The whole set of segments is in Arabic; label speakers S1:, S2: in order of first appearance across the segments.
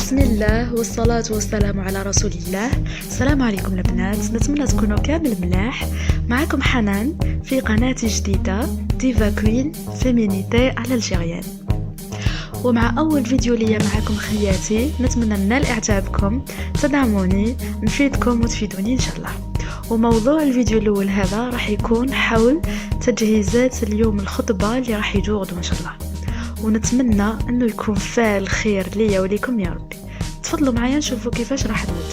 S1: بسم الله والصلاة والسلام على رسول الله. السلام عليكم البنات، نتمنى تكونوا كامل ملاح. معكم حنان في قناة جديدة ديفا كوين فيمينيتي على الجيريان، ومع أول فيديو ليا معكم خياتي نتمنى ننال إعجابكم، تدعموني، نفيدكم وتفيدوني إن شاء الله. وموضوع الفيديو الأول هذا راح يكون حول تجهيزات اليوم الخطبة اللي راح يجو غدوة إن شاء الله، ونتمنى انه يكون فال خير ليا وليكم يا ربي. تفضلوا معايا نشوفوا كيفاش راح نود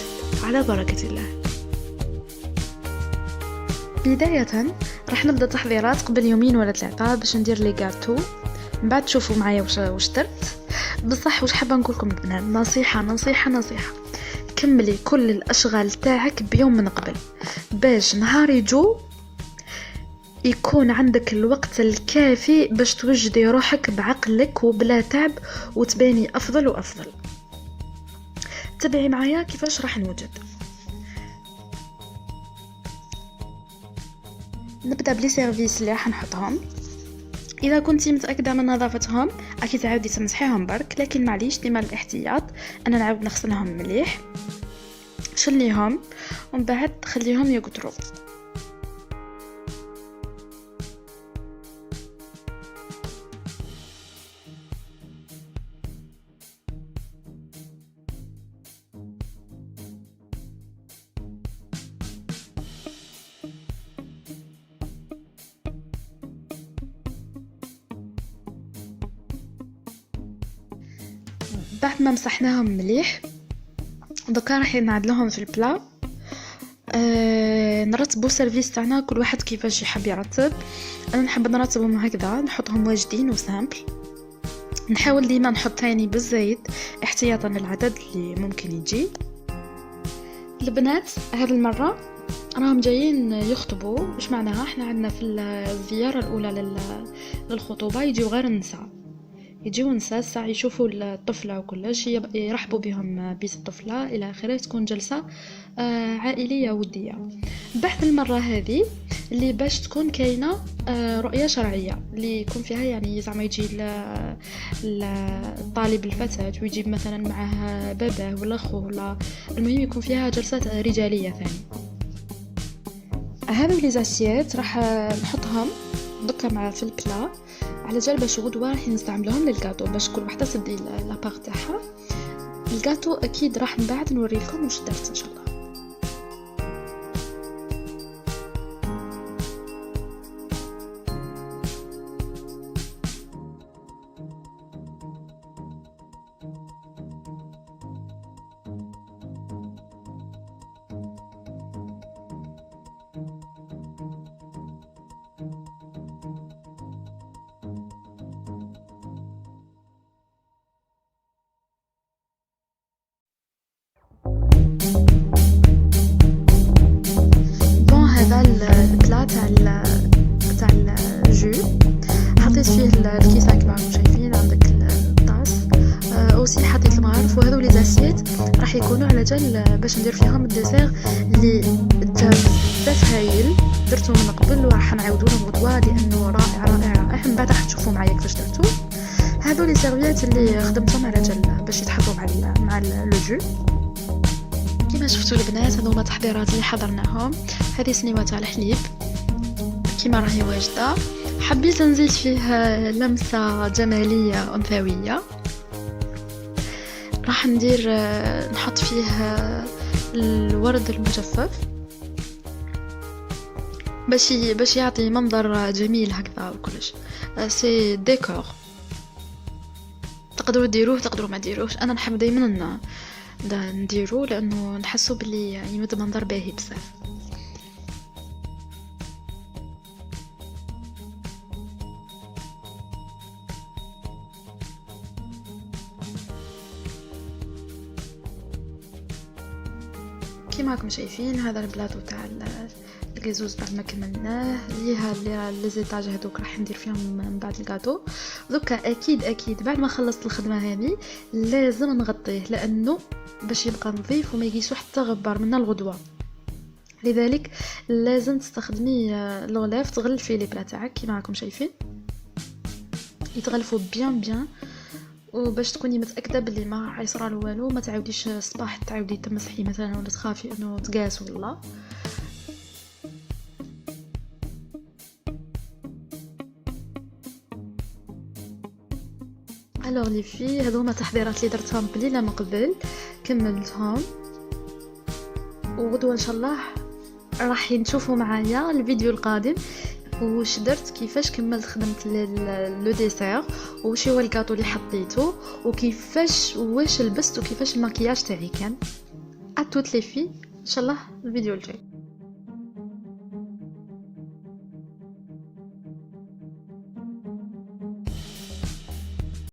S1: على بركة الله. بداية راح نبدا تحضيرات قبل يومين ولا 3 باش ندير لي غاتو، من بعد تشوفوا معايا واش درت. بصح واش حابه نقول لكم البنات، نصيحه كملي كل الاشغال تاعك بيوم من قبل، باش نهار يجو يكون عندك الوقت الكافي باش توجدي روحك بعقلك وبلا تعب وتباني افضل وافضل. تبعي معايا كيفاش راح نوجد. نبدا بلي سيرفيس اللي راح نحطهم. اذا كنتي متاكده من نظافتهم اكيد تعاودي تمسحيهم برك، لكن معليش ديما الاحتياط انا نعاود نغسلهم مليح، شليهم ومن بعد خليهم يقطروا. بعد ما مسحناهم مليح دوكا راح نعدلهم في البلا. نرتبوا سيرفيس تاعنا كل واحد كيفاش يحب يرتب. انا نحب نرتبهم هكذا، نحطهم واجدين وسامبل. نحاول ديما نحط ثاني بالزيت احتياطا للعدد اللي ممكن يجي. البنات هذه المره راهم جايين يخطبوا، واش معناها احنا عندنا في الزياره الاولى للخطوبه يجيو غير النساء، يجيو نساء الساعة يشوفوا الطفلة وكلش، يرحبوا بهم بيت الطفلة إلى آخره، تكون جلسة عائلية ودية. بعد المرة هذه اللي باش تكون كاينة رؤية شرعية اللي يكون فيها يعني زعما يجي الطالب الفتاة ويجيب مثلا معه باباه ولا أخوه، ولا المهم يكون فيها جلسات رجالية ثاني. هذو لي زاسيات راح نحطهم دوكا مع في البلا على جال باش غدوه راح نستعملهم للغاتو، باش كل وحده تدي لاباغ تاعها. الغاتو اكيد راح من بعد نوريلكم واش درت ان شاء الله. البلا تاع الجو حطيت فيه الكيسان كما راكم شايفين، عندك الطاس اوسي حطيت المغرف، وهذو لي زاسيت راح يكونوا على جال باش ندير فيهم الديسير اللي جا بزاف هايل درتو من قبل وراح نعاودو لهم غدوه لانه رائع. من بعد راح تشوفوا معايا كيفاش درتو. هذو لي سيرفيات اللي خدمتهم على جال باش يتحطوا مع لو جو. كما شفتوا البنات هذو هما تحضيرات اللي حضرناهم. هذه سنيوه تاع الحليب كما راهي واجده، حبيت نزيد فيه لمسه جماليه انثويه. راح نحط فيه الورد المجفف باش يعطي منظر جميل هكذا وكلش. سي ديكور، تقدروا ديروه تقدروا ما ديروش، انا نحب دائما نديرو لانه نحسوا بلي يمد منظر باهي بزاف. كيما راكم شايفين هذا البلاطو تاع الكيزوز بعد ما كملناه لي زيتاج هذوك راح ندير فيهم من بعد الغاتو. دوكا اكيد بعد ما خلصت الخدمه هذه لازم نغطيه، لانه باش يبقى نظيف وما يجيش حتى غبار من الغدوه. لذلك لازم تستخدمي الغلاف تغلفي لي بلا تاعك كيما راكم شايفين، يتغلفوا بيان وباش تكوني متاكده بلي ما راح يصرى والو، ما تعاوديش الصباح تعاودي تمسحي مثلا ولا تخافي انه تقاس ولا. الوغ لي في هذوما تحضيرات اللي درتهم قليله من قبل كملتهم، وغدوه ان شاء الله راح نشوفوا معايا الفيديو القادم واش درت، كيفاش كملت خدمت لو ديسير، وش هو الكاطو اللي حطيته، وكيفاش واش لبست، وكيفاش الماكياج تاعي كان. ا توت لي في ان شاء الله الفيديو الجاي.